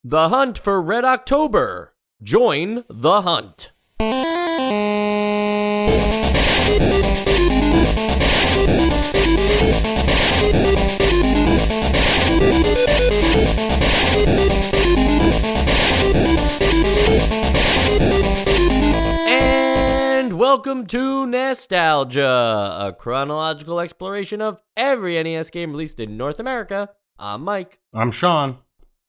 The hunt for Red October. Join the hunt. And welcome to Nostalgia, a chronological exploration of every NES game released in North America. I'm Mike. I'm Sean.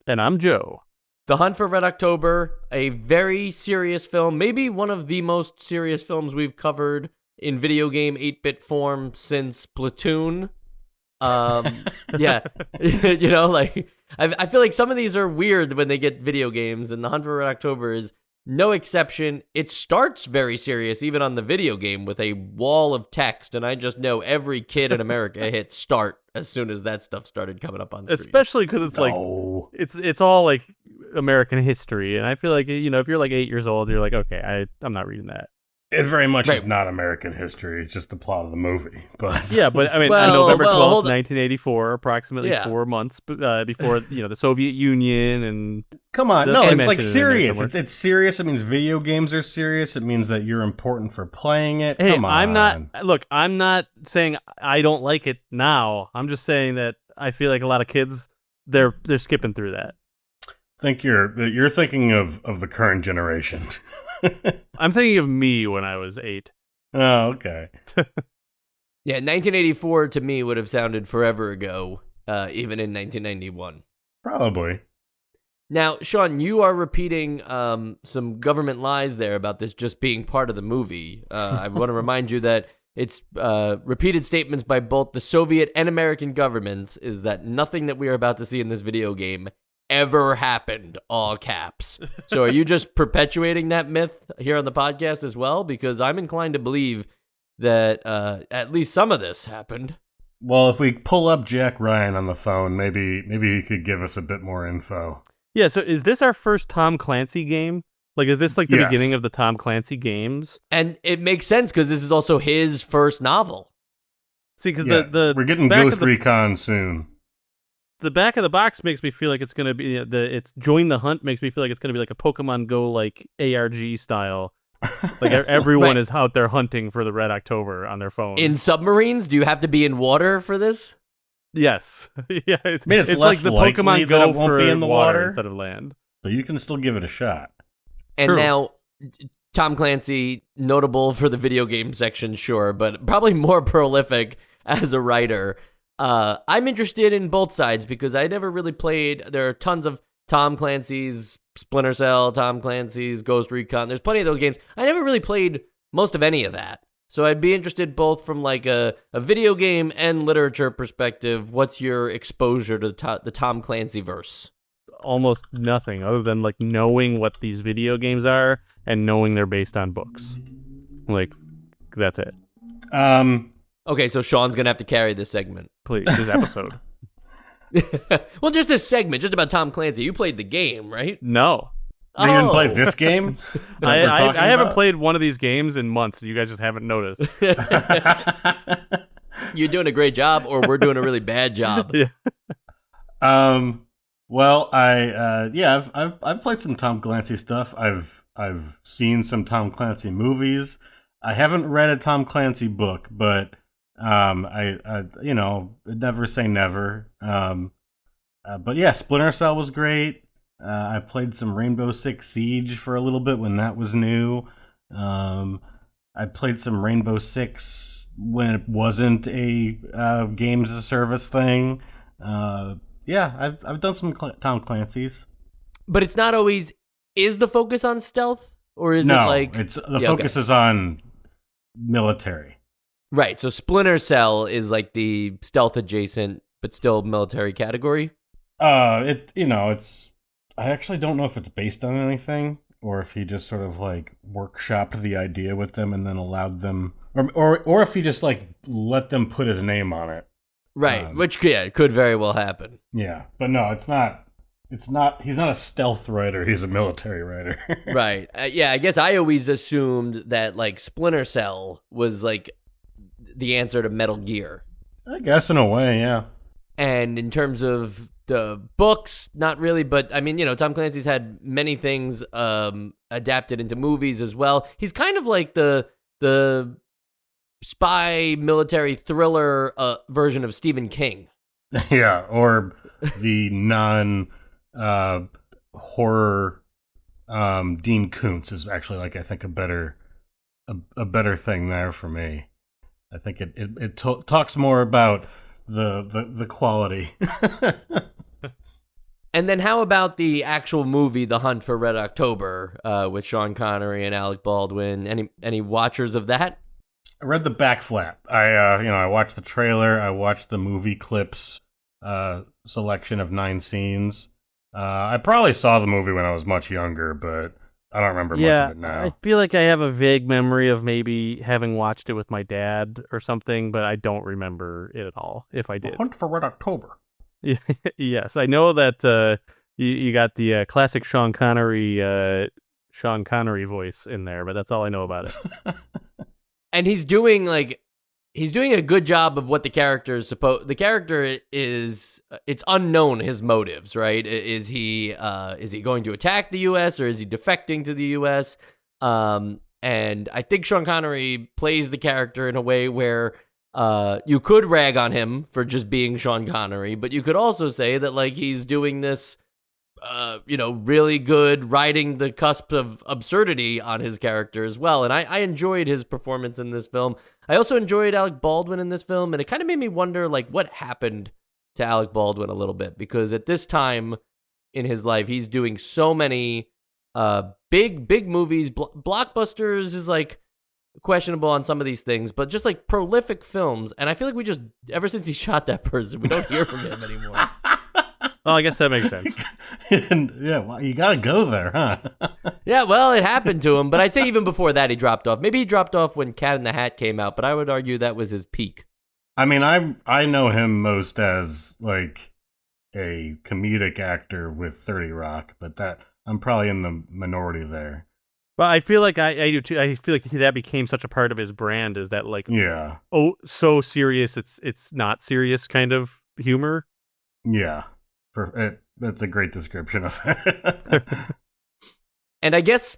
And I'm Joe. The Hunt for Red October, a very serious film, maybe one of the most serious films we've covered in video game 8-bit form since Platoon. Yeah, you know, like, I feel like some of these are weird when they get video games, and The Hunt for Red October is no exception. It starts very serious, even on the video game, with a wall of text, and I just know every kid in America hit start as soon as that stuff started coming up on screen. Especially because it's like, it's all like American history, and I feel like, you know, if you're like 8 years old, you're like, okay, I'm not reading that. It very much is not American history. It's just the plot of the movie. But yeah, but I mean, on November 12th, 1984, approximately 4 months before, you know, the Soviet Union and... Come on, no, it's like serious. It's serious. It means video games are serious. It means that you're important for playing it. Hey, Come on. I'm not saying I don't like it now. I'm just saying that I feel like a lot of kids, they're skipping through that. I think you're thinking of the current generation. I'm thinking of me when I was 8. Oh, okay. Yeah, 1984 to me would have sounded forever ago, even in 1991. Probably. Now, Sean, you are repeating some government lies there about this just being part of the movie. I want to remind you that it's repeated statements by both the Soviet and American governments is that nothing that we are about to see in this video game ever happened, all caps. So are you just perpetuating that myth here on the podcast as well? Because I'm inclined to believe that at least some of this happened. Well, if we pull up Jack Ryan on the phone, maybe he could give us a bit more info. Yeah, so is this our first Tom Clancy game? Like, is this like the beginning of the Tom Clancy games? And it makes sense because this is also his first novel. See, because we're getting Ghost Recon soon. The back of the box makes me feel like it's gonna be it's Join the Hunt makes me feel like it's gonna be like a Pokemon Go like ARG style. Like everyone is out there hunting for the Red October on their phone. In submarines, do you have to be in water for this? Yes. Yeah, it's like the Pokemon Go won't be in the water instead of land. But you can still give it a shot. And now, Tom Clancy, notable for the video game section, sure, but probably more prolific as a writer. I'm interested in both sides because I never really played. There are tons of Tom Clancy's Splinter Cell, Tom Clancy's Ghost Recon. There's plenty of those games. I never really played most of any of that. So I'd be interested both from like a video game and literature perspective. What's your exposure to the Tom Clancy verse? Almost nothing other than like knowing what these video games are and knowing they're based on books. Like, that's it. Okay, so Sean's going to have to carry this segment. Please, this episode. Well, just this segment, just about Tom Clancy. You played the game, right? No. You didn't play this game? I haven't played one of these games in months. You guys just haven't noticed. You're doing a great job, or we're doing a really bad job. Yeah. Well, I've played some Tom Clancy stuff. I've seen some Tom Clancy movies. I haven't read a Tom Clancy book, but I you know, never say never. But yeah, Splinter Cell was great. I played some Rainbow Six Siege for a little bit when that was new. I played some Rainbow Six when it wasn't a games as a service thing. Yeah, I've done some Tom Clancy's. But it's not always. Is the focus on stealth, or is it like the focus is on military? Right. So Splinter Cell is like the stealth adjacent, but still military category. It's. I actually don't know if it's based on anything or if he just sort of like workshopped the idea with them and then allowed them, or if he just like let them put his name on it. Right, which could very well happen. Yeah, but no, it's not. He's not a stealth writer. He's a military writer. Right. Yeah, I guess I always assumed that like Splinter Cell was like the answer to Metal Gear. I guess in a way, yeah. And in terms of the books, not really, but I mean, Tom Clancy's had many things adapted into movies as well. He's kind of like the spy military thriller version of Stephen King. Yeah, or the horror Dean Koontz is actually I think a better thing there for me. I think it talks more about the quality. And then how about the actual movie, The Hunt for Red October, with Sean Connery and Alec Baldwin? Any watchers of that? I read the back flap. I watched the trailer. I watched the movie clips selection of 9 scenes. I probably saw the movie when I was much younger, but I don't remember much of it now. I feel like I have a vague memory of maybe having watched it with my dad or something, but I don't remember it at all, if I did. The Hunt for Red October. Yes, I know that you got the classic Sean Connery voice in there, but that's all I know about it. And he's doing a good job of what the character is supposed. The character is, it's unknown his motives, right? Is he going to attack the U.S. or is he defecting to the U.S.? And I think Sean Connery plays the character in a way where you could rag on him for just being Sean Connery, but you could also say that he's doing this, really good, riding the cusp of absurdity on his character as well. And I enjoyed his performance in this film. I also enjoyed Alec Baldwin in this film, and it kind of made me wonder, what happened to Alec Baldwin a little bit, because at this time in his life, he's doing so many big movies. Blockbusters is questionable on some of these things, but just prolific films. And I feel like we just, ever since he shot that person, we don't hear from him anymore. Well, I guess that makes sense. Yeah, well, you gotta go there, huh? Yeah, well, it happened to him, but I'd say even before that he dropped off. Maybe he dropped off when Cat in the Hat came out, but I would argue that was his peak. I mean, I know him most as a comedic actor with 30 Rock, but that I'm probably in the minority there. Well, I feel like I do too. I feel like that became such a part of his brand, is that yeah, oh, so serious it's not serious kind of humor. Yeah. That's a great description of it. And I guess,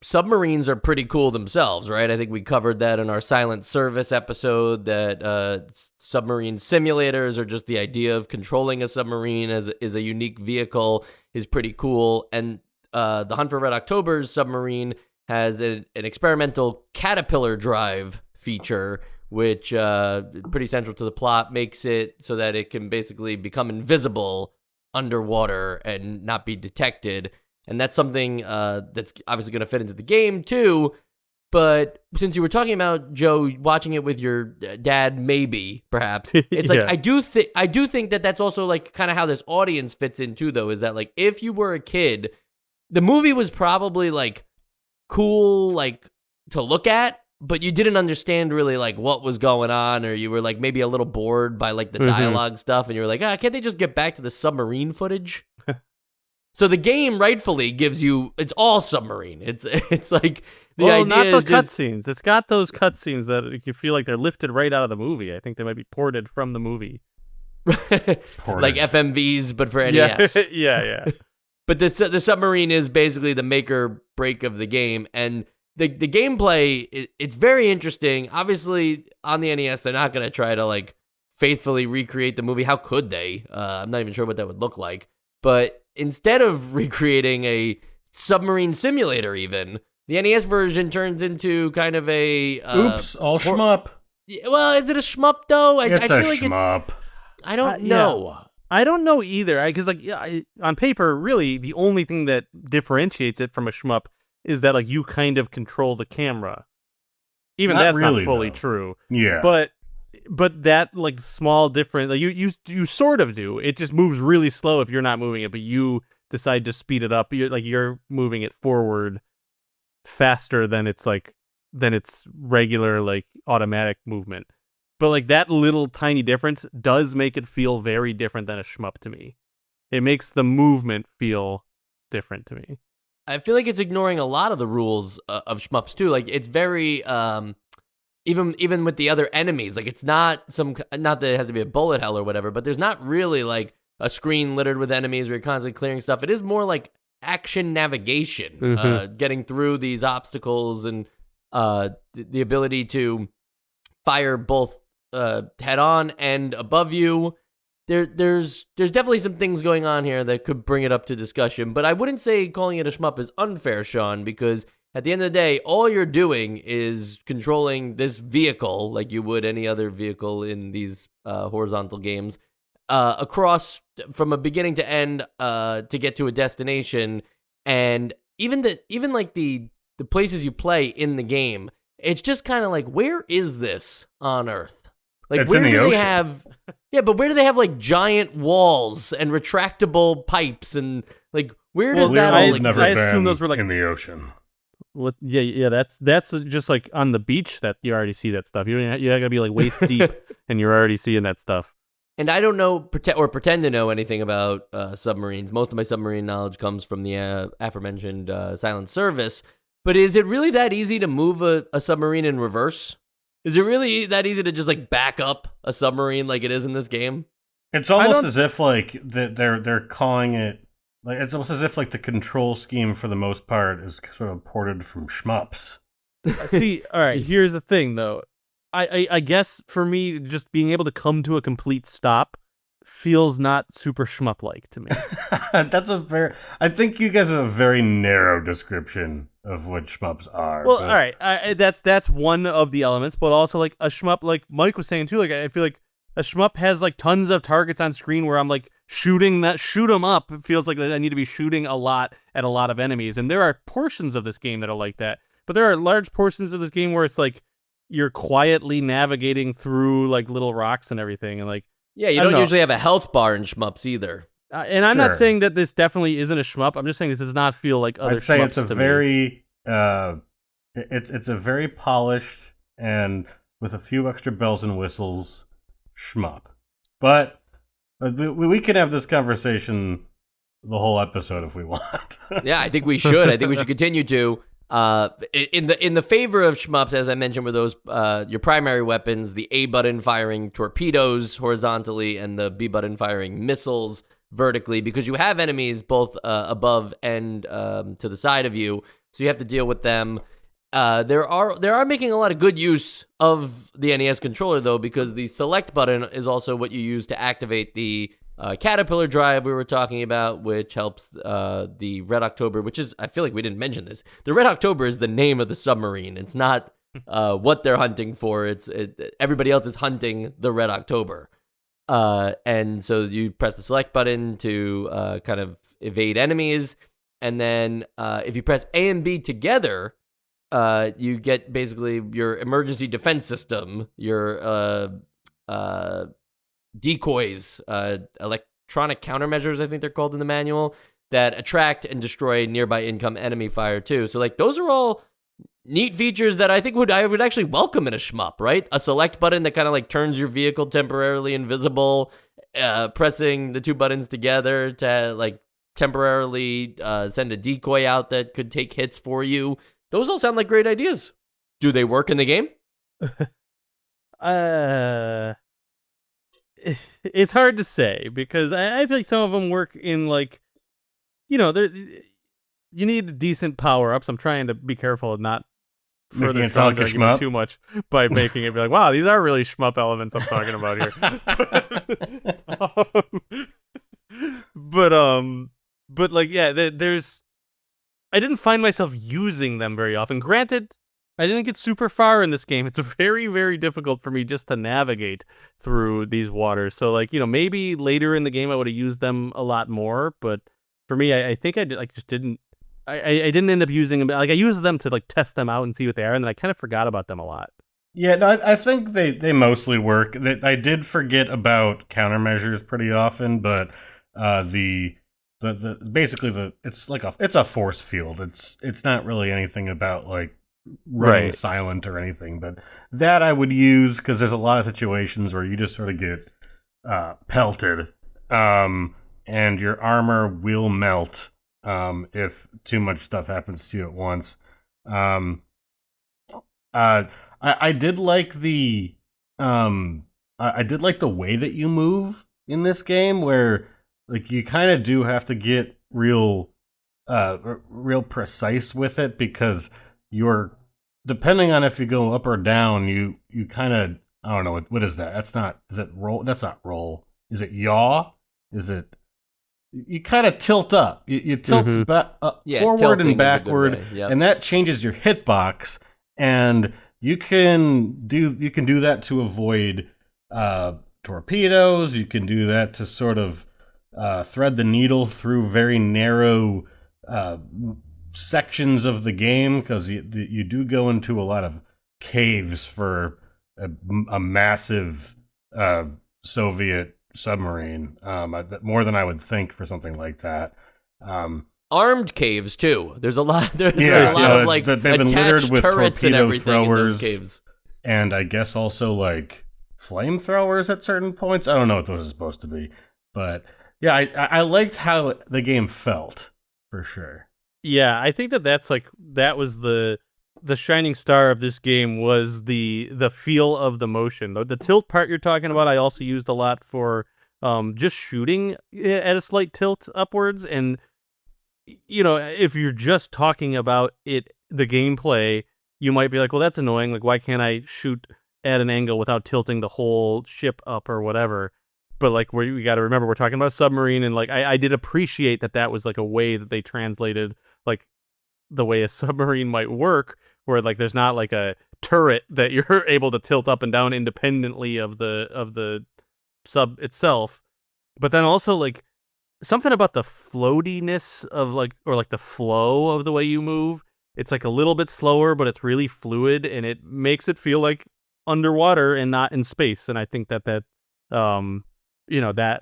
submarines are pretty cool themselves, right? I think we covered that in our Silent Service episode, that submarine simulators, or just the idea of controlling a submarine as a unique vehicle, is pretty cool. And the Hunt for Red October's submarine has an experimental caterpillar drive feature, which, pretty central to the plot, makes it so that it can basically become invisible underwater and not be detected. And that's something that's obviously going to fit into the game too. But since you were talking about, Joe, watching it with your dad, maybe perhaps it's Yeah. I do think that that's also kind of how this audience fits in too, though, is that if you were a kid, the movie was probably cool to look at, but you didn't understand really what was going on, or you were maybe a little bored by the dialogue stuff, and you were can't they just get back to the submarine footage? So the game rightfully gives you, it's all submarine. It's the idea not the is just, cutscenes. It's got those cutscenes that you feel like they're lifted right out of the movie. I think they might be ported from the movie. like FMVs, but for NES. Yeah. But the submarine is basically the make or break of the game, and the gameplay, it's very interesting. Obviously, on the NES, they're not going to try to faithfully recreate the movie. How could they? I'm not even sure what that would look like. But instead of recreating a submarine simulator, even, the NES version turns into kind of a oops, all shmup. Well, is it a shmup though? I It's feel a like shmup. I don't know. Yeah. I don't know either. Because on paper, really, the only thing that differentiates it from a shmup is that you kind of control the camera. Even that's really, not fully though. true. Yeah. But that small difference, you sort of do. It just moves really slow if you're not moving it, but you decide to speed it up. You're moving it forward faster than its regular automatic movement. But that little tiny difference does make it feel very different than a shmup to me. It makes the movement feel different to me. I feel like it's ignoring a lot of the rules of shmups too. It's very even with the other enemies, like it's not not that it has to be a bullet hell or whatever, but there's not really like a screen littered with enemies where you're constantly clearing stuff. It is more like action navigation, getting through these obstacles and the ability to fire both head on and above you. There's definitely some things going on here that could bring it up to discussion, but I wouldn't say calling it a shmup is unfair, Sean, because at the end of the day, all you're doing is controlling this vehicle like you would any other vehicle in these horizontal games across from a beginning to end to get to a destination. And even like the places you play in the game, it's just kind of like, where is this on Earth? Like, it's where in the do ocean. they have? Yeah, but where do they have like giant walls and retractable pipes and like where does that all I've exist? never I assume been those were, like- in the ocean. What? Yeah. That's just like on the beach that you already see that stuff. You're not gonna be like waist deep, and you're already seeing that stuff. And I don't know pretend to know anything about submarines. Most of my submarine knowledge comes from the aforementioned Silent Service. But is it really that easy to move a submarine in reverse? Is it really that easy to just like back up a submarine like it is in this game? It's almost as if like they're calling it like it's almost as if like the control scheme for the most part is sort of ported from shmups. See, all right. Here's the thing, though. I guess for me, just being able to come to a complete stop feels not super shmup-like to me. I think you guys have a very narrow description of what shmups are. Well, but- all right. That's one of the elements, but also like a shmup, like Mike was saying too. Like I feel like a shmup has like tons of targets on screen where I'm like shoot them up. It feels like I need to be shooting a lot at a lot of enemies, and there are portions of this game that are like that. But there are large portions of this game where it's like you're quietly navigating through like little rocks and everything, and like Yeah, you I don't don't know. usually have a health bar in shmups either. and I'm not Sure. saying that this definitely isn't a shmup. I'm just saying this does not feel like other. I'd say shmups it's a to me. very it's a very polished and with a few extra bells and whistles shmup. But we can have this conversation the whole episode if we want. Yeah, I think we should. I think we should continue to. In the favor of shmups, as I mentioned, were those your primary weapons: the A button firing torpedoes horizontally and the B button firing missiles vertically, because you have enemies both above and to the side of you, so you have to deal with them. They are making a lot of good use of the NES controller though, because the select button is also what you use to activate the Caterpillar drive we were talking about, which helps the Red October, which is, I feel like we didn't mention this. The Red October is the name of the submarine. It's not what they're hunting for. Everybody else is hunting the Red October. And so you press the select button to kind of evade enemies. And then if you press A and B together, you get basically your emergency defense system, your decoys, electronic countermeasures, I think they're called in the manual, that attract and destroy nearby income enemy fire too. So like those are all neat features that I think I would actually welcome in a shmup, right? A select button that kind of like turns your vehicle temporarily invisible, pressing the two buttons together to like temporarily send a decoy out that could take hits for you. Those all sound like great ideas. Do they work in the game? It's hard to say because I feel like some of them work in like, you need decent power ups. I'm trying to be careful of not further Making it sound like a argument shmup? too much by making it be like, wow, these are really shmup elements I'm talking about here. But like, yeah, there's. I didn't find myself using them very often. Granted, I didn't get super far in this game. It's very, very difficult for me just to navigate through these waters. So, like, maybe later in the game I would have used them a lot more. But for me, I think I did, like, just didn't. I didn't end up using them. Like, I used them to like test them out and see what they are, and then I kind of forgot about them a lot. Yeah, no, I think they mostly work. I did forget about countermeasures pretty often, but it's a force field. It's not really anything about like running Right. silent or anything, but that I would use because there's a lot of situations where you just sort of get pelted, and your armor will melt if too much stuff happens to you at once. I did like the I did like the way that you move in this game, where like you kind of do have to get real precise with it, because you're depending on if you go up or down, you kind of, I don't know, what is that? Is it roll? That's not roll. Is it yaw? Is it, you kind of tilt up. You tilt forward and backward, yep. and that changes your hitbox. And you can do that to avoid torpedoes. You can do that to sort of thread the needle through very narrow sections of the game, because you do go into a lot of caves for a massive Soviet submarine, more than I would think for something like that. Armed caves too. There's a lot. There's Yeah, a lot of like they've been littered attached with turrets and torpedo everything in those throwers, caves. and I guess also like flamethrowers at certain points. I don't know what those are supposed to be, but yeah, I liked how the game felt for sure. Yeah, I think that was the shining star of this game, was the feel of the motion. The tilt part you're talking about, I also used a lot for just shooting at a slight tilt upwards. And if you're just talking about the gameplay, you might be like, well, that's annoying. Like, why can't I shoot at an angle without tilting the whole ship up or whatever? But like, we got to remember, we're talking about a submarine, and like, I did appreciate that was like a way that they translated like the way a submarine might work, where like there's not like a turret that you're able to tilt up and down independently of the sub itself. But then also like something about the floatiness of like, or like the flow of the way you move. It's like a little bit slower, but it's really fluid, and it makes it feel like underwater and not in space. And I think that that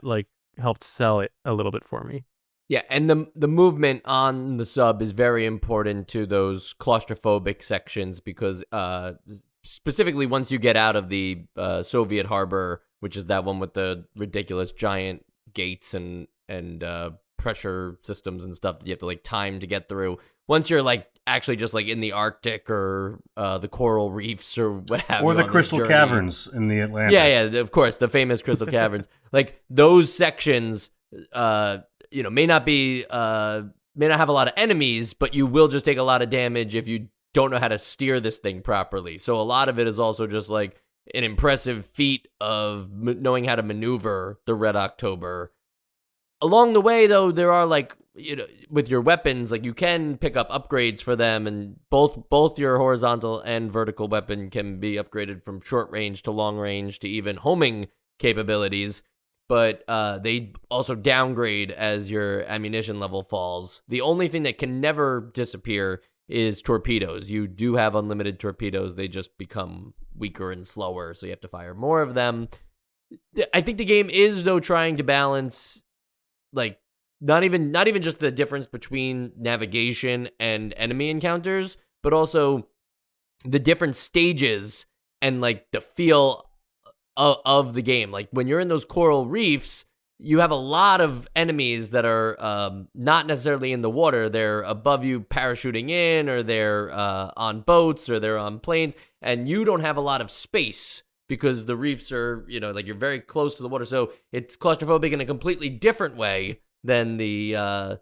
like helped sell it a little bit for me. Yeah, and the movement on the sub is very important to those claustrophobic sections, because specifically once you get out of the Soviet harbor, which is that one with the ridiculous giant gates and pressure systems and stuff that you have to like time to get through. Once you're like actually just like in the Arctic or the coral reefs or what have you, or the Crystal Caverns in the Atlantic. Yeah, of course, the famous Crystal Caverns. Like those sections, may not have a lot of enemies, but you will just take a lot of damage if you don't know how to steer this thing properly. So a lot of it is also just like an impressive feat of knowing how to maneuver the Red October. Along the way, though, there are like, with your weapons, like you can pick up upgrades for them, and both your horizontal and vertical weapon can be upgraded from short range to long range to even homing capabilities. But they also downgrade as your ammunition level falls. The only thing that can never disappear is torpedoes. You do have unlimited torpedoes. They just become weaker and slower, so you have to fire more of them. I think the game is, though, trying to balance, like, not even just the difference between navigation and enemy encounters, but also the different stages and, like, the feel of the game. Like when you're in those coral reefs, you have a lot of enemies that are not necessarily in the water. They're above you parachuting in, or they're on boats, or they're on planes, and you don't have a lot of space because the reefs are, like you're very close to the water. So it's claustrophobic in a completely different way than the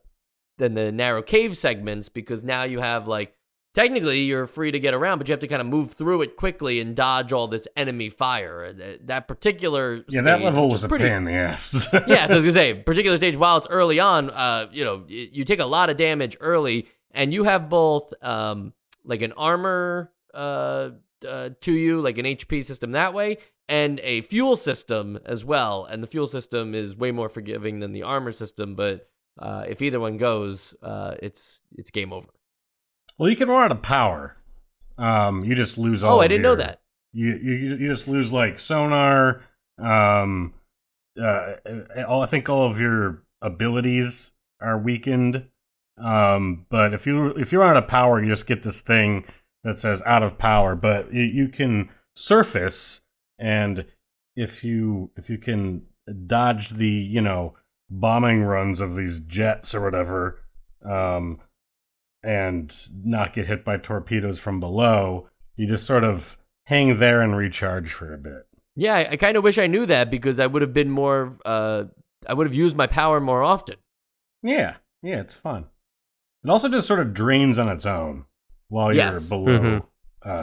narrow cave segments, because now you have like, technically, you're free to get around, but you have to kind of move through it quickly and dodge all this enemy fire. That particular stage, that level was a pain in the ass. Yeah, I was gonna say, particular stage, while it's early on, you take a lot of damage early, and you have both like an armor to you, like an HP system that way, and a fuel system as well. And the fuel system is way more forgiving than the armor system, but if either one goes, it's game over. Well, you can run out of power. You just lose all. Oh, I didn't know that. You just lose like sonar. I think all of your abilities are weakened. But if you run out of power, you just get this thing that says out of power. But you can surface, and if you can dodge the bombing runs of these jets or whatever, and not get hit by torpedoes from below, You just sort of hang there and recharge for a bit. Yeah, I kind of wish I knew that because I would have been more. I would have used my power more often. Yeah, it's fun. It also just sort of drains on its own while you're Yes. below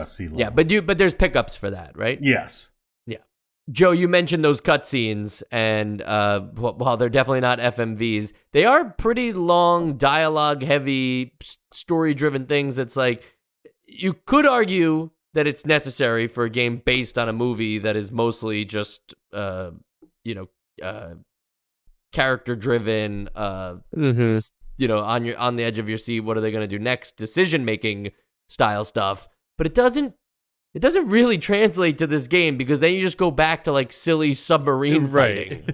sea level. Yeah, but there's pickups for that, right? Yes. Joe, you mentioned those cutscenes, and while they're definitely not FMVs, they are pretty long, dialogue-heavy, story-driven things. That's like, you could argue that it's necessary for a game based on a movie that is mostly just, character-driven. On the edge of your seat. What are they going to do next? Decision-making style stuff, but it doesn't really translate to this game because then you just go back to like silly submarine fighting.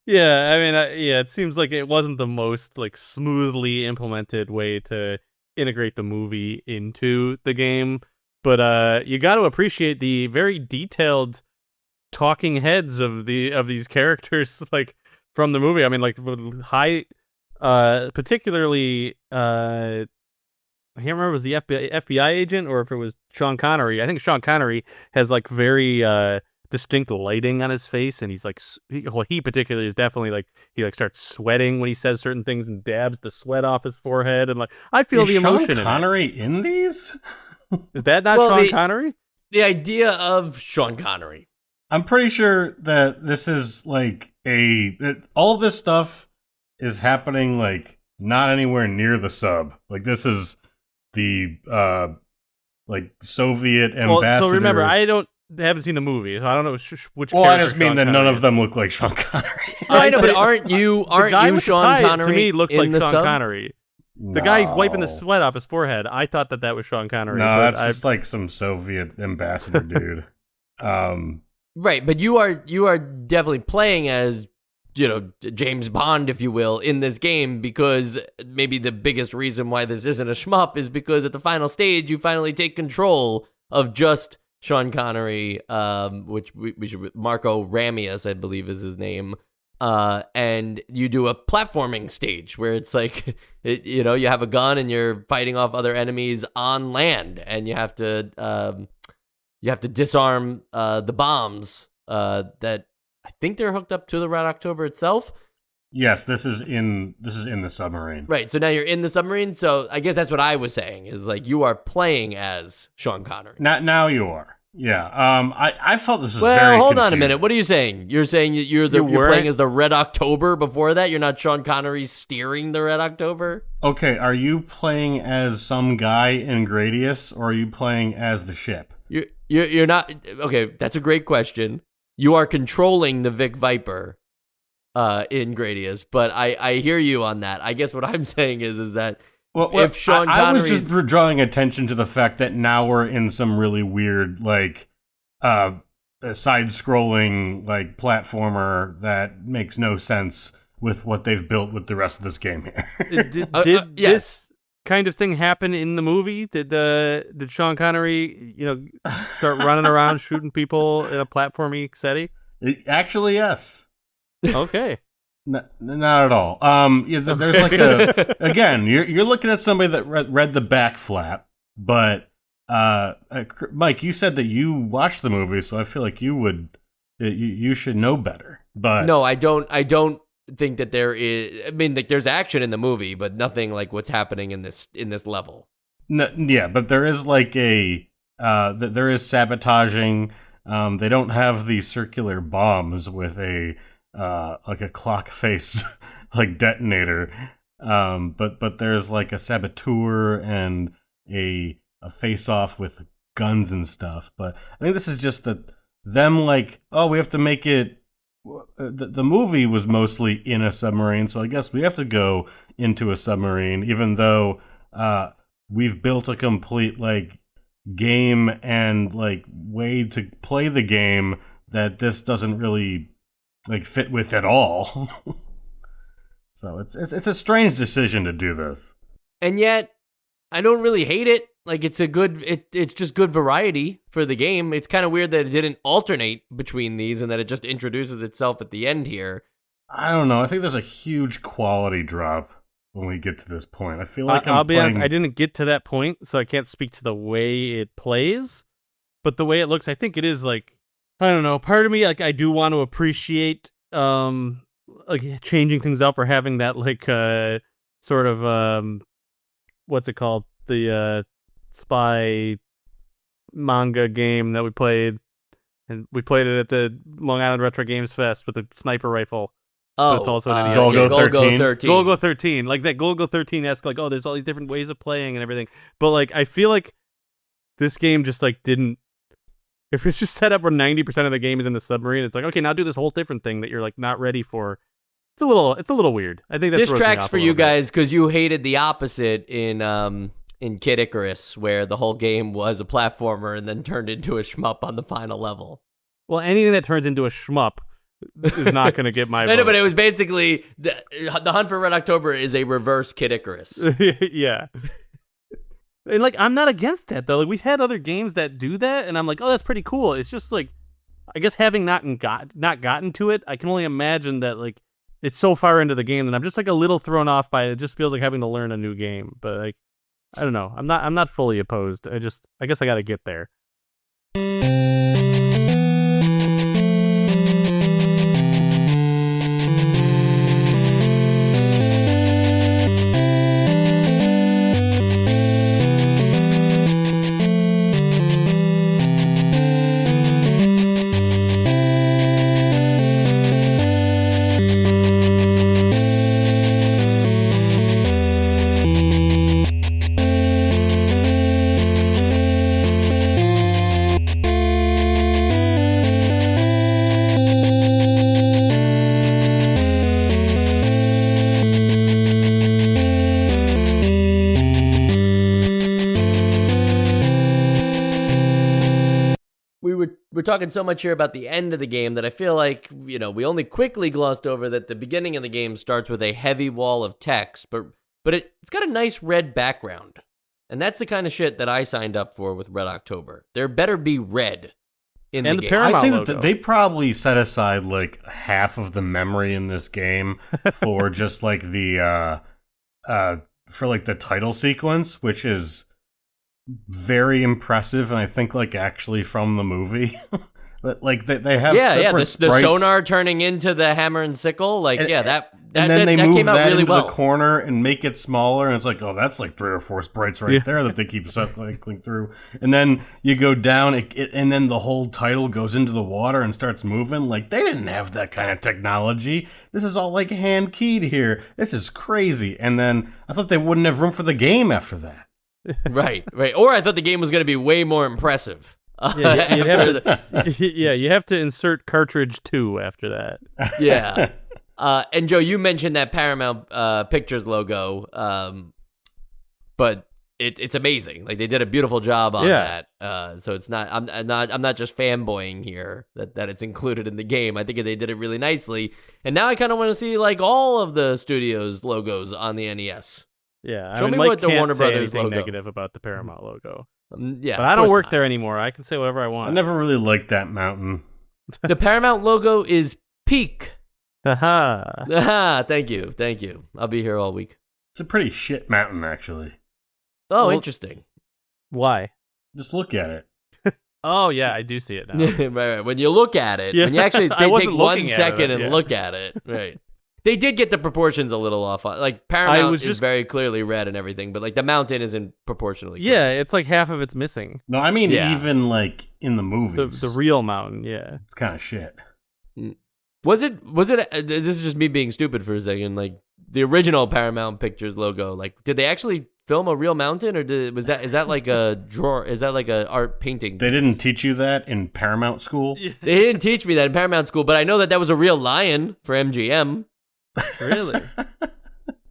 Yeah, I mean, it seems like it wasn't the most like smoothly implemented way to integrate the movie into the game, but you got to appreciate the very detailed talking heads of these characters like from the movie. I mean, like particularly I can't remember if it was the FBI agent or if it was Sean Connery. I think Sean Connery has like very distinct lighting on his face, and he's like, he particularly is definitely like, he like starts sweating when he says certain things and dabs the sweat off his forehead, and like I feel the emotion. Sean Connery in these? Is that not Sean Connery? The idea of Sean Connery. I'm pretty sure that this is like all this stuff is happening like not anywhere near the sub. Like this is the like Soviet ambassador. So remember, I haven't seen the movie, so I don't know which. Well, I just mean that none of them look like Sean Connery. I know, but aren't you Sean Connery? To me, looked like Sean sub? Connery. The guy wiping the sweat off his forehead. I thought that was Sean Connery. No, that's just like some Soviet ambassador dude. Right, but you are definitely playing as, James Bond, if you will, in this game, because maybe the biggest reason why this isn't a shmup is because at the final stage you finally take control of just Sean Connery, which we should, Marco Ramius, I believe is his name, and you do a platforming stage where it's like, you have a gun and you're fighting off other enemies on land, and you have to disarm the bombs that I think they're hooked up to the Red October itself. Yes, this is in the submarine. Right, so now you're in the submarine. So I guess that's what I was saying, is like you are playing as Sean Connery. Now you are. Yeah. I felt this was well, very hold confusing. on a minute. What are you saying? You're saying you're playing as the Red October before that? You're not Sean Connery steering the Red October? Okay, are you playing as some guy in Gradius, or are you playing as the ship? You're not. Okay, that's a great question. You are controlling the Vic Viper in Gradius, but I hear you on that. I guess what I'm saying is that if Sean Connery, I was just drawing attention to the fact that now we're in some really weird, like, side-scrolling, like, platformer that makes no sense with what they've built with the rest of this game here. Did this kind of thing happen in the movie? Did Sean Connery, start running around shooting people in a platformy setting? Actually, yes. Okay. Not at all. There's like again, you're looking at somebody that read the back flap, but Mike, you said that you watched the movie, so I feel like you should know better. But no, I don't think that there is. I mean, like, there's action in the movie, but nothing like what's happening in this level. No, yeah, but there is like there is sabotaging. They don't have the circular bombs with like a clock face like detonator, but there's like a saboteur and a face off with guns and stuff. But I think this is just them like, oh, we have to make it. The movie was mostly in a submarine, so I guess we have to go into a submarine, even though we've built a complete like game and like way to play the game that this doesn't really like fit with at all. So it's a strange decision to do this, and yet I don't really hate it. Like, it's just good variety for the game. It's kind of weird that it didn't alternate between these and that it just introduces itself at the end here. I don't know. I think there's a huge quality drop when we get to this point. I feel like I'll be honest, playing... I didn't get to that point, so I can't speak to the way it plays. But the way it looks, I think it is like, I don't know. Part of me, like, I do want to appreciate like changing things up or having that like sort of what's it called, the spy manga game that we played, and we played it at the Long Island Retro Games Fest with a sniper rifle. Oh, it's also an NES Golgo 13. Golgo 13, like that Golgo 13 esque, like, oh, there's all these different ways of playing and everything. But like, I feel like this game just like didn't. If it's just set up where 90% of the game is in the submarine, it's like, okay, now do this whole different thing that you're like not ready for. It's a little weird. I think that this tracks for you guys because you hated the opposite in Kid Icarus, where the whole game was a platformer and then turned into a shmup on the final level. Well, anything that turns into a shmup is not going to get my vote. No, but it was basically the Hunt for Red October is a reverse Kid Icarus. Yeah. And like, I'm not against that though. Like, we've had other games that do that, and I'm like, oh, that's pretty cool. It's just like, I guess having not gotten to it, I can only imagine that like it's so far into the game that I'm just like a little thrown off by it. It just feels like having to learn a new game. But like, I don't know. I'm not fully opposed. I guess I got to get there. We're talking so much here about the end of the game that I feel like, we only quickly glossed over that the beginning of the game starts with a heavy wall of text, but it's got a nice red background. And that's the kind of shit that I signed up for with Red October. There better be red in the game. Paramount I think logo. that they probably set aside like half of the memory in this game for just like the for like the title sequence, which is very impressive, and I think like actually from the movie. But like they have the sprites. sonar turning into the hammer and sickle, like that and then they move came out that really into well. the corner and make it smaller, and it's like, oh, that's like 3 or 4 sprites right there that they keep cycling through. And then you go down, and then the whole title goes into the water and starts moving. Like, they didn't have that kind of technology. This is all like hand keyed here. This is crazy. And then I thought they wouldn't have room for the game after that. Right. Or I thought the game was going to be way more impressive. You have to insert cartridge 2 after that. Yeah. And Joe, you mentioned that Paramount Pictures logo, but it's amazing. Like, they did a beautiful job on that. So it's not. I'm not just fanboying here that it's included in the game. I think they did it really nicely. And now I kind of want to see like all of the studio's logos on the NES. Yeah, Show me Mike what the can't Warner say Brothers anything logo. negative about the Paramount logo. Yeah, but I don't work there anymore. I can say whatever I want. I never really liked that mountain. The Paramount logo is peak. Haha. Thank you. I'll be here all week. It's a pretty shit mountain, actually. Oh, Well, interesting. Why? Just look at it. Oh yeah, I do see it now. right. When you look at it, when you actually I they wasn't take 1 looking at second it, and yeah. look at it, right? They did get the proportions a little off. Like, Paramount was is just- very clearly red and everything, but like the mountain isn't proportionally. Yeah, it's like half of it's missing. No, I mean Yeah. even like in the movies. The real mountain, yeah. It's kind of shit. Was it? This is just me being stupid for a second. Like, the original Paramount Pictures logo. Like, did they actually film a real mountain, or is that like a drawer? Is that like a art painting? They didn't teach you that in Paramount school? They didn't teach me that in Paramount school, but I know that was a real lion for MGM. Really?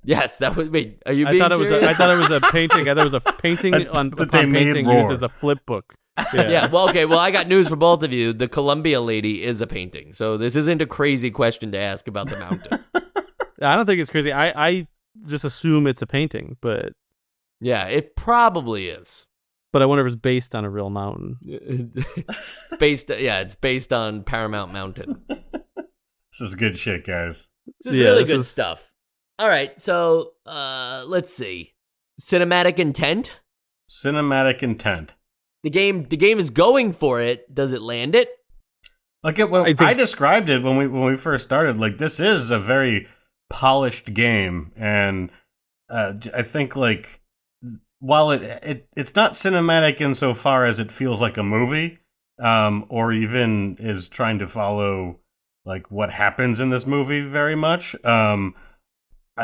Yes, that was. Wait, are you I being thought serious? it was a painting. I thought it was a painting on that they made painting Roar. used as a flip book. Yeah, well, okay. Well, I got news for both of you. The Columbia lady is a painting, so this isn't a crazy question to ask about the mountain. I don't think it's crazy. I just assume it's a painting, but Yeah, it probably is. I wonder if it's based on a real mountain. It's based on Paramount Mountain. This is good shit, guys. This is really this good is- stuff. All right, so let's see. Cinematic intent. Cinematic intent. The game is going for it. Does it land it? Like I described it when we first started. Like, this is a very polished game, and I think like while it's not cinematic insofar as it feels like a movie, or even is trying to follow like what happens in this movie very much.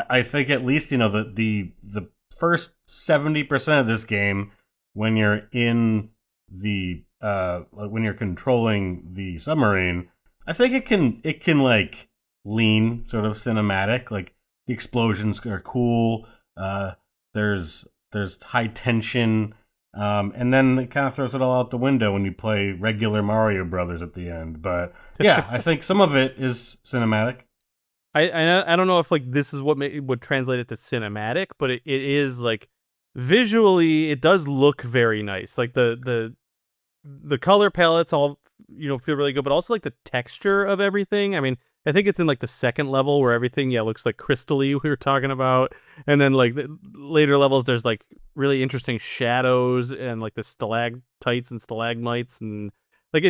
I think at least the first 70% of this game, when you're in the when you're controlling the submarine, I think it can like lean sort of cinematic. Like, the explosions are cool. There's high tension, and then it kind of throws it all out the window when you play regular Mario Brothers at the end. But yeah, I think some of it is cinematic. I don't know if like this is what would translate it to cinematic, but it is like visually it does look very nice. Like the color palettes all feel really good, but also like the texture of everything. I mean, I think it's in like the second level where everything looks like crystally, we were talking about, and then like the later levels there's like really interesting shadows and like the stalactites and stalagmites, and like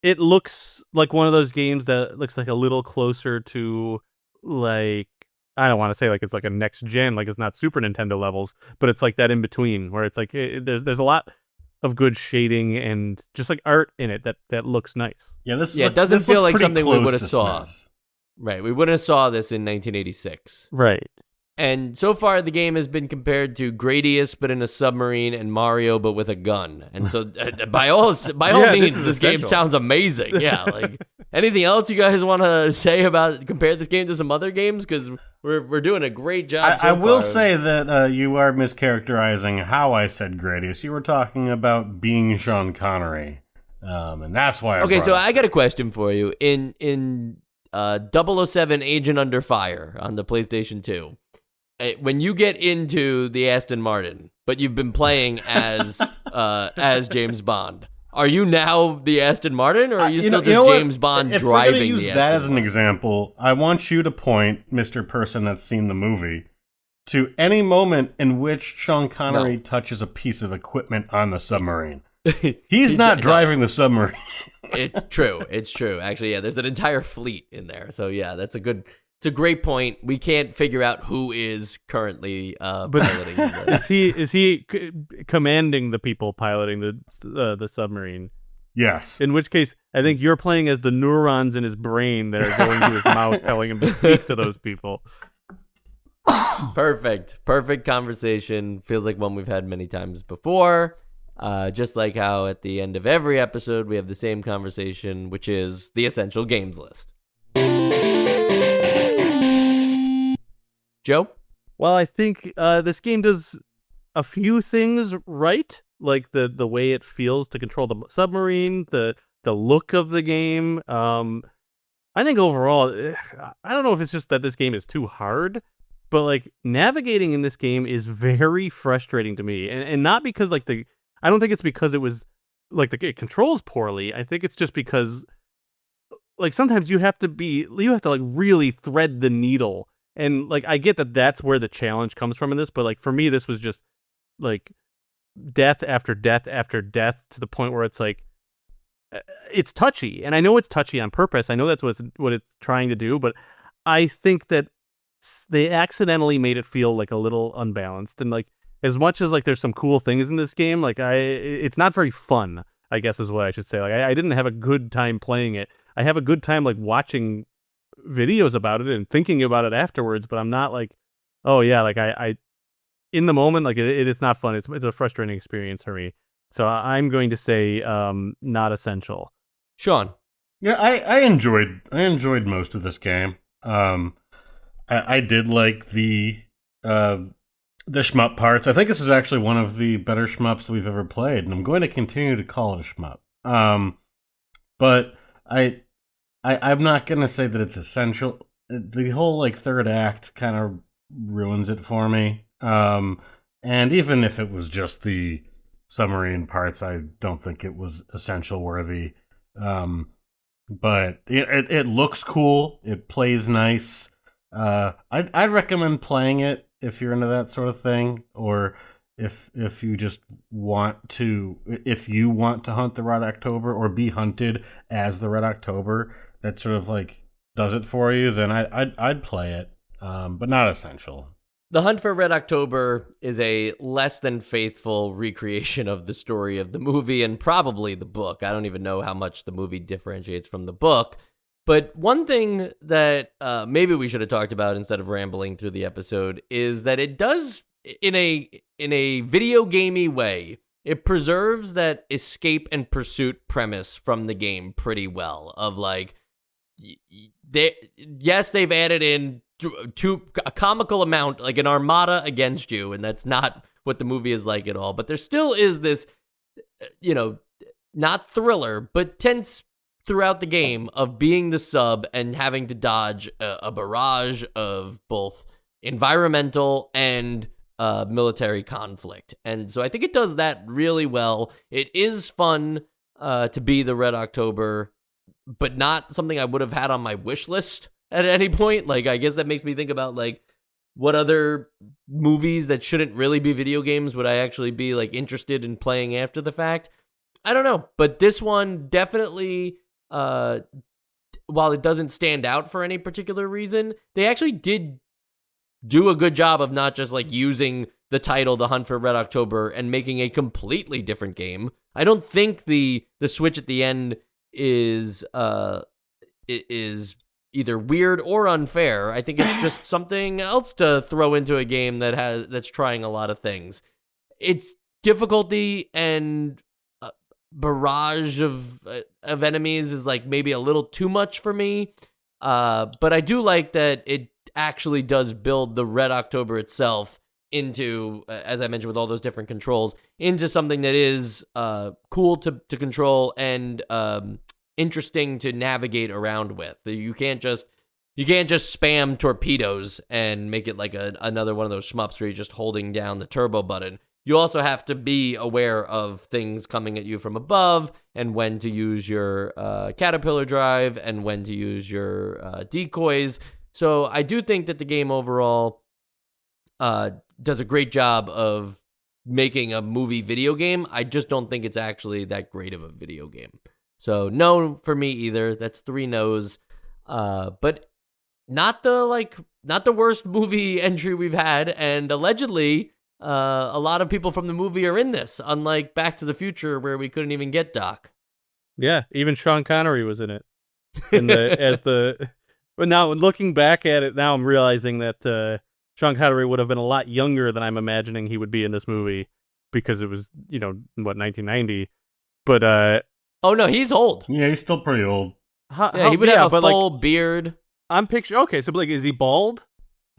it looks like one of those games that looks like a little closer to, like, I don't want to say like it's like a next gen, like it's not Super Nintendo levels, but it's like that in between where it's like there's a lot of good shading and just like art in it that looks nice. Yeah, it doesn't feel like something we would have saw. SNES. Right, we wouldn't have saw this in 1986. Right. And so far, the game has been compared to Gradius, but in a submarine, and Mario, but with a gun. And so, by all means, this game sounds amazing. Yeah, like anything else you guys want to say about compare this game to some other games? Because we're doing a great job. I will say that you are mischaracterizing how I said Gradius. You were talking about being Sean Connery, and that's why. I got a question for you. In 007 Agent Under Fire on the PlayStation 2. When you get into the Aston Martin, but you've been playing as James Bond, are you now the Aston Martin, or are you still just James Bond driving the Aston Martin? If we're going to use that as an example, I want you to point, Mr. Person that's seen the movie, to any moment in which Sean Connery touches a piece of equipment on the submarine. He's not driving the submarine. It's true. Actually, yeah, there's an entire fleet in there. So yeah, it's a great point. We can't figure out who is currently piloting this. Is he commanding the people piloting the submarine? Yes. In which case, I think you're playing as the neurons in his brain that are going to his mouth, telling him to speak to those people. Perfect conversation. Feels like one we've had many times before. Just like how at the end of every episode we have the same conversation, which is the essential games list. Joe? Well, I think this game does a few things right, like the way it feels to control the submarine, the look of the game. I think overall, I don't know if it's just that this game is too hard, but like navigating in this game is very frustrating to me, and not because like I don't think it's because it was like it controls poorly. I think it's just because like sometimes you have to like really thread the needle. And, like, I get that that's where the challenge comes from in this, but, like, for me, this was just, like, death after death after death to the point where it's, like, it's touchy. And I know it's touchy on purpose. I know that's what it's trying to do, but I think that they accidentally made it feel, like, a little unbalanced. And, like, as much as, like, there's some cool things in this game, like, it's not very fun, I guess is what I should say. Like, I didn't have a good time playing it. I have a good time, like, watching videos about it and thinking about it afterwards, but I'm not like, oh yeah, like I in the moment, like it is not fun. It's a frustrating experience for me. So I'm going to say not essential. Sean? Yeah, I enjoyed most of this game. I did like the shmup parts. I think this is actually one of the better shmups we've ever played, and I'm going to continue to call it a shmup. But I'm not going to say that it's essential. The whole like third act kind of ruins it for me. And even if it was just the submarine parts, I don't think it was essential worthy. But it looks cool. It plays nice. I'd recommend playing it if you're into that sort of thing, or if you just want to, if you want to hunt the Red October or be hunted as the Red October, that sort of like does it for you. Then I'd play it, but not essential. The Hunt for Red October is a less than faithful recreation of the story of the movie and probably the book. I don't even know how much the movie differentiates from the book. But one thing that maybe we should have talked about instead of rambling through the episode is that it does, in a video gamey way, it preserves that escape and pursuit premise from the game pretty well. Of like, they've added in a comical amount, like an armada against you, and that's not what the movie is like at all. But there still is this, not thriller, but tense throughout the game of being the sub and having to dodge a barrage of both environmental and military conflict. And so I think it does that really well. It is fun to be the Red October, but not something I would have had on my wish list at any point. Like, I guess that makes me think about, like, what other movies that shouldn't really be video games would I actually be, like, interested in playing after the fact? I don't know. But this one definitely, while it doesn't stand out for any particular reason, they actually did do a good job of not just, like, using the title, The Hunt for Red October, and making a completely different game. I don't think the switch at the end is either weird or unfair. I think it's just something else to throw into a game that's trying a lot of things. Its difficulty and barrage of enemies is like maybe a little too much for me. But I do like that it actually does build the Red October itself into, as I mentioned, with all those different controls, into something that is cool to control and interesting to navigate around with. You can't just spam torpedoes and make it like another one of those shmups where you're just holding down the turbo button. You also have to be aware of things coming at you from above and when to use your caterpillar drive and when to use your decoys. So I do think that the game overall does a great job of making a movie video game. I just don't think it's actually that great of a video game. So no for me either. That's 3 no's. But not the worst movie entry we've had, and allegedly a lot of people from the movie are in this, unlike Back to the Future where we couldn't even get Doc. Yeah, even Sean Connery was in it. But now looking back at it, now I'm realizing that Sean Connery would have been a lot younger than I'm imagining he would be in this movie, because it was, 1990. But oh no, he's old. Yeah, he's still pretty old. He would have a full beard. I'm picturing. Okay, so like, is he bald?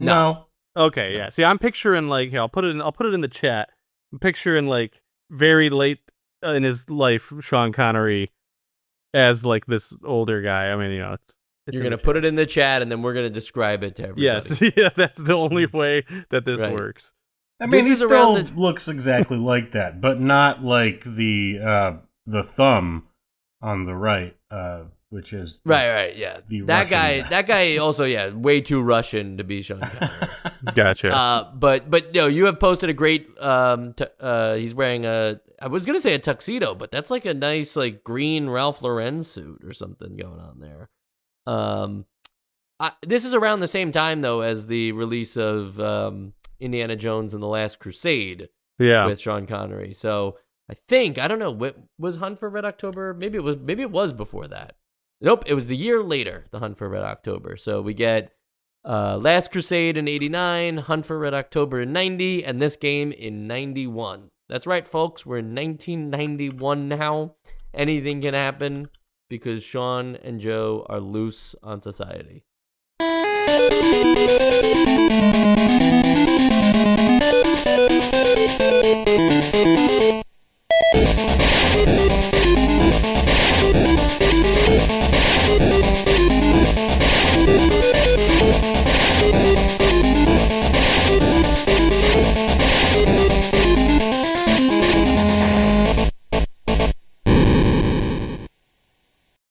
No. Okay, yeah. See, I'm picturing like, here, I'll put it in the chat. I'm picturing like very late in his life, Sean Connery as like this older guy. I mean, You're going to put it in the chat, and then we're going to describe it to everybody. Yes, yeah, that's the only way that this works. I mean, he still looks exactly like that, but not like the thumb on the right, which is right, yeah. That guy also, yeah, way too Russian to be Sean Connery. Gotcha. But no, you have posted a great. He's wearing I was gonna say a tuxedo, but that's like a nice like green Ralph Lauren suit or something going on there. This is around the same time though as the release of Indiana Jones and the Last Crusade. Yeah, with Sean Connery. So I don't know, was Hunt for Red October? Maybe it was before that. Nope, it was the year later, the Hunt for Red October. So we get Last Crusade in 89, Hunt for Red October in 90, and this game in 91. That's right, folks. We're in 1991 now. Anything can happen because Sean and Joe are loose on society.